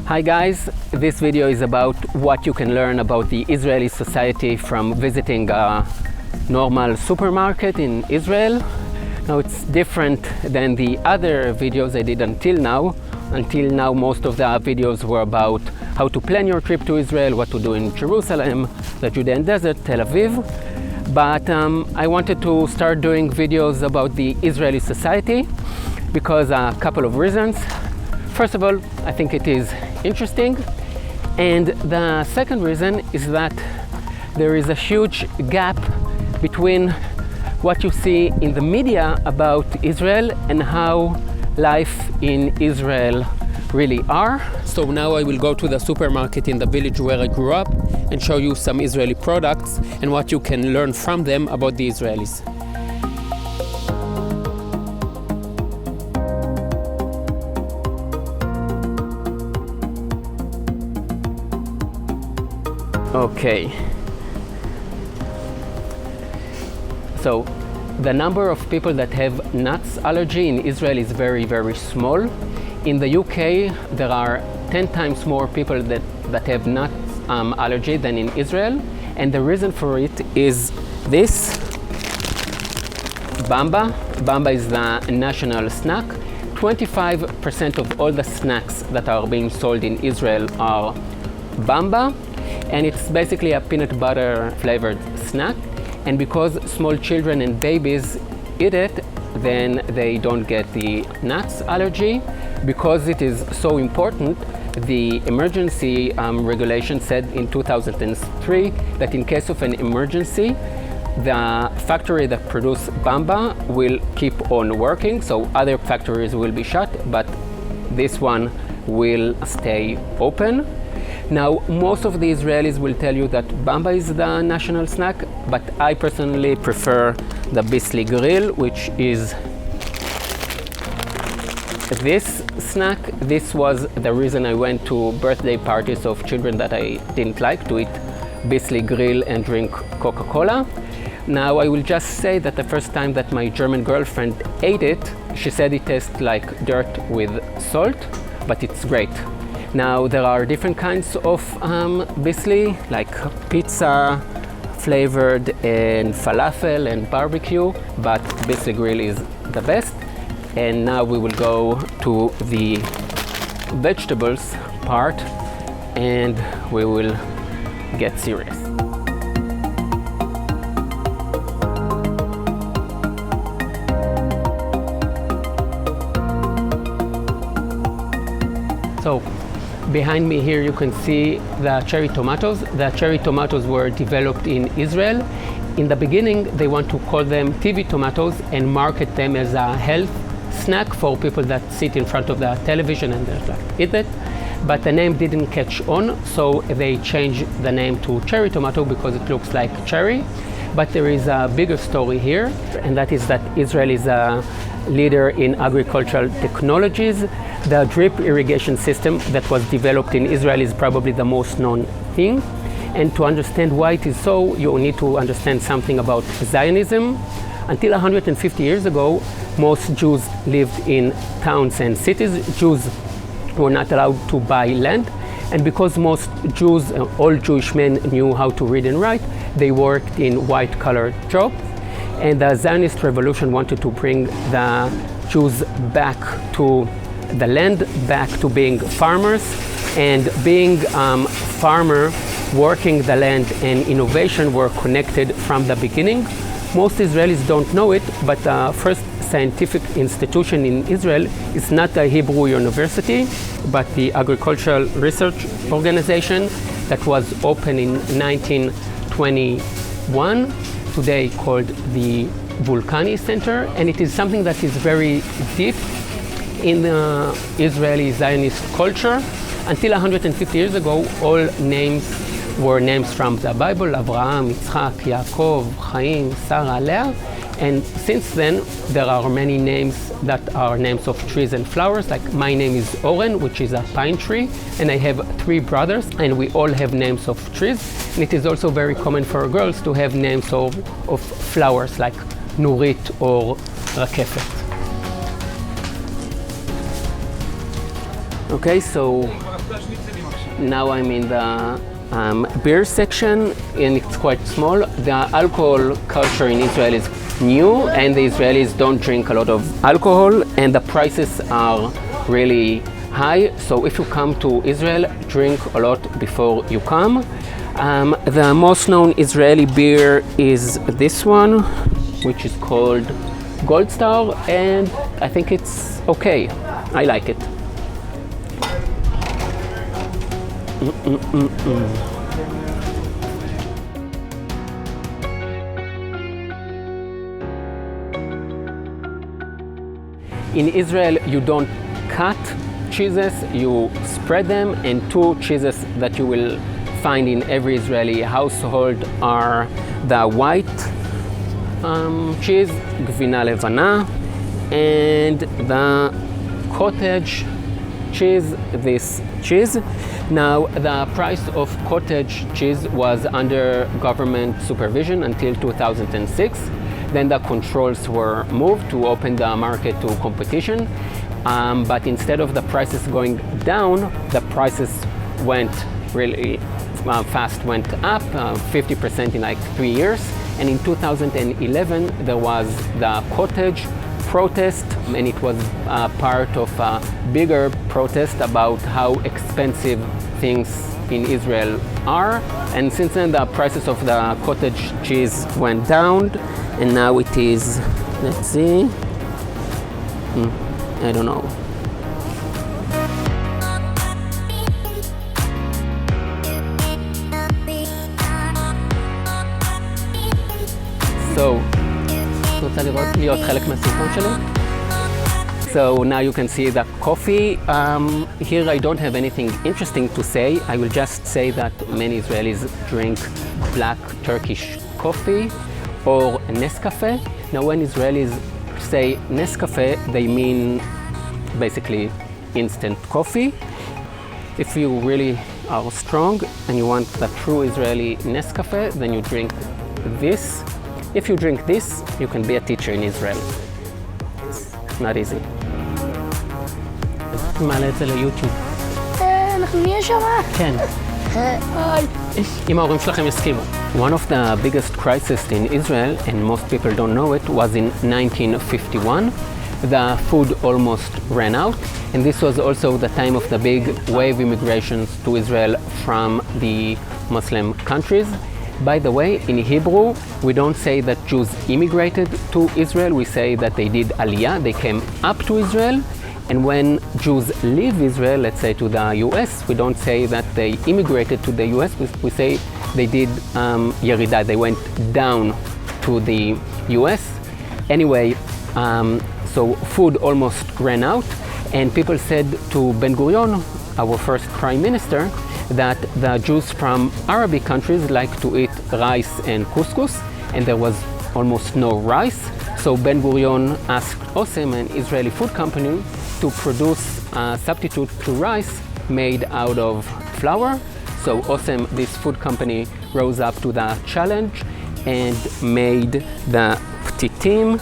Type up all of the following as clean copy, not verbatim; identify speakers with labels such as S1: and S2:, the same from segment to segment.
S1: Hi guys, this video is about what you can learn about the Israeli society from visiting a normal supermarket in Israel. Now it's different than the other videos I did until now. Until now most of the videos were about how to plan your trip to Israel, what to do in Jerusalem, the Judean desert, Tel Aviv. But I wanted to start doing videos about the Israeli society because a couple of reasons. First of all, I think it is interesting, and the second reason is that there is a huge gap between what you see in the media about Israel and how life in Israel really are. So now I will go to the supermarket in the village where I grew up and show you some Israeli products and what you can learn from them about the Israelis. Okay, so the number of people that have nuts allergy in Israel is very, very small. In the UK, there are 10 times more people that have nuts allergy than in Israel. And the reason for it is this, Bamba. Bamba is the national snack. 25% of all the snacks that are being sold in Israel are Bamba. And it's basically a peanut butter flavored snack. And because small children and babies eat it, then they don't get the nuts allergy. Because it is so important, the emergency regulation said in 2003 that in case of an emergency, the factory that produces Bamba will keep on working. So other factories will be shut, but this one will stay open. Now, most of the Israelis will tell you that Bamba is the national snack, but I personally prefer the Bisli grill, which is this snack. This was the reason I went to birthday parties of children that I didn't like, to eat Bisli grill and drink Coca-Cola. Now, I will just say that the first time that my German girlfriend ate it, she said it tastes like dirt with salt, but it's great. Now, there are different kinds of Bisli, like pizza flavored and falafel and barbecue, but Bisli grill is the best. And now we will go to the vegetables part and we will get serious. So behind me here you can see the cherry tomatoes. The cherry tomatoes were developed in Israel. In the beginning they want to call them TV tomatoes and market them as a health snack for people that sit in front of the television and eat it. But the name didn't catch on, so they changed the name to cherry tomato because it looks like cherry. But there is a bigger story here, and that is that Israel is a leader in agricultural technologies. The drip irrigation system that was developed in Israel is probably the most known thing. And to understand why it is so, you need to understand something about Zionism. Until 150 years ago, most Jews lived in towns and cities. Jews were not allowed to buy land. And because most Jews, all Jewish men knew how to read and write, they worked in white-collar jobs. And the Zionist revolution wanted to bring the Jews back to the land, back to being farmers. And being farmer, working the land, and innovation were connected from the beginning. Most Israelis don't know it, but the first scientific institution in Israel is not a Hebrew university, but the Agricultural Research Organization that was opened in 1921, today called the Vulcani Center. And it is something that is very deep in the Israeli Zionist culture. Until 150 years ago, all names were names from the Bible: Abraham, Yitzchak, Yaakov, Chaim, Sarah, Leah. And since then, there are many names that are names of trees and flowers. Like my name is Oren, which is a pine tree, and I have 3 brothers, and we all have names of trees. And it is also very common for girls to have names of flowers, like Nurit or Rakefet. Okay, so Now I'm in the beer section, and it's quite small. The alcohol culture in Israel is new, and the Israelis don't drink a lot of alcohol, and the prices are really high. So if you come to Israel, drink a lot before you come. The most known Israeli beer is this one, which is called Gold Star, and I think it's okay. I like it. In Israel, you don't cut cheeses, you spread them, and two cheeses that you will find in every Israeli household are the white cheese, גבינה לבנה, and the cottage cheese, this cheese. Now, the price of cottage cheese was under government supervision until 2006. Then the controls were moved to open the market to competition. But instead of the prices going down, the prices went really fast, went up 50% in like 3 years. And in 2011, there was the cottage protest, and it was part of a bigger protest about how expensive things in Israel are. And since then, the prices of the cottage cheese went down, and now it is, let's see, I don't know. So, רוצה להיות חלק מהסרטון שלי? So now you can see the coffee. Here I don't have anything interesting to say. I will just say that many Israelis drink black Turkish coffee or Nescafe. Now when Israelis say Nescafe, they mean basically instant coffee. If you really are strong and you want the true Israeli Nescafe, then you drink this. If you drink this, you can be a teacher in Israel. It's not easy. מעלה את זה ליוטיוב.
S2: אנחנו נהיה שם?
S1: כן. אם ההורים שלכם יסכימו. One of the biggest crises in Israel, and most people don't know it, was in 1951. The food almost ran out, and this was also the time of the big wave immigrations to Israel from the Muslim countries. By the way, in Hebrew, we don't say that Jews immigrated to Israel, we say that they did aliyah, they came up to Israel. And when Jews leave Israel, let's say to the US, we don't say that they immigrated to the US, we say they did yeridah, they went down to the US. Anyway, so food almost ran out, and people said to Ben Gurion, our first prime minister, that the Jews from Arabic countries like to eat rice and couscous, and there was almost no rice. So Ben Gurion asked Osem, an Israeli food company, to produce a substitute to rice made out of flour. So Osem, this food company, rose up to the challenge and made the Ptitim,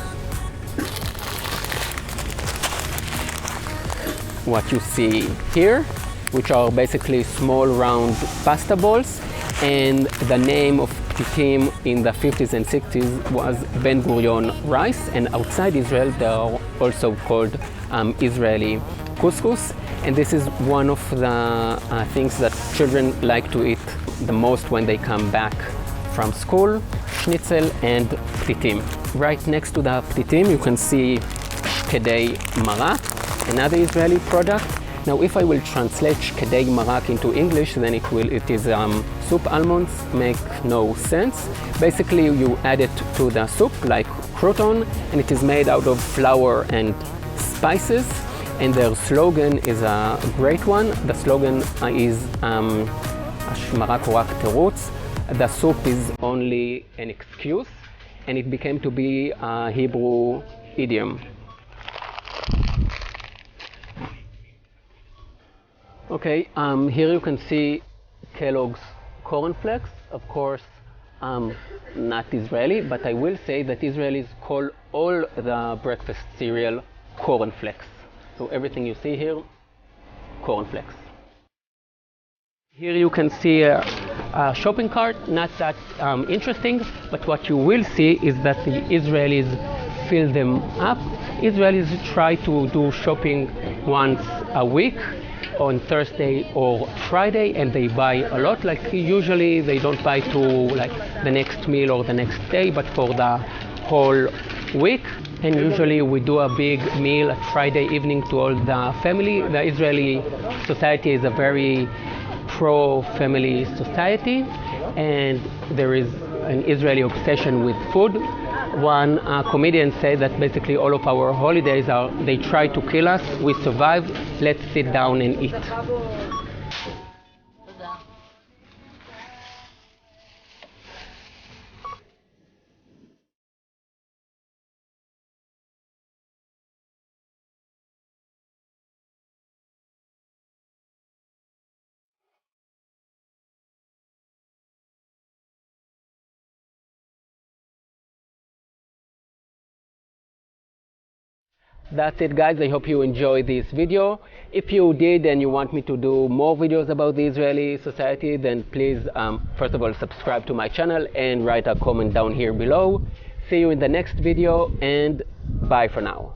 S1: what you see here, which are basically small round pasta balls, and the name of Ptitim in the 50s and 60s was Ben Gurion rice, and outside Israel they are also called Israeli couscous, and this is one of the things that children like to eat the most when they come back from school, schnitzel and ptitim. Right next to the ptitim you can see Shkedy marak, another Israeli product. Now, if I will translate Shkedy marak into English, then it is soup almonds, make no sense. Basically, you add it to the soup like crouton, and it is made out of flour and spices, and their slogan is a great one. The slogan is marak רק תירוץ. The soup is only an excuse, and it became to be a Hebrew idiom. Okay, here you can see Kellogg's cornflakes. Of course, not Israeli, but I will say that Israelis call all the breakfast cereal cornflakes. So everything you see here, cornflakes. Here you can see a shopping cart, not that interesting, but what you will see is that the Israelis fill them up. Israelis try to do shopping once a week on Thursday or Friday, and they buy a lot. Like usually they don't buy to like the next meal or the next day, but for the whole week. And usually we do a big meal at Friday evening to all the family. The Israeli society is a very pro-family society, and there is an Israeli obsession with food. One comedian said that basically all of our holidays are, they try to kill us, we survive, let's sit down and eat. That's it, guys. I hope you enjoyed this video. If you did and you want me to do more videos about the Israeli society, then please first of all subscribe to my channel and write a comment down here below. See you in the next video, and bye for now.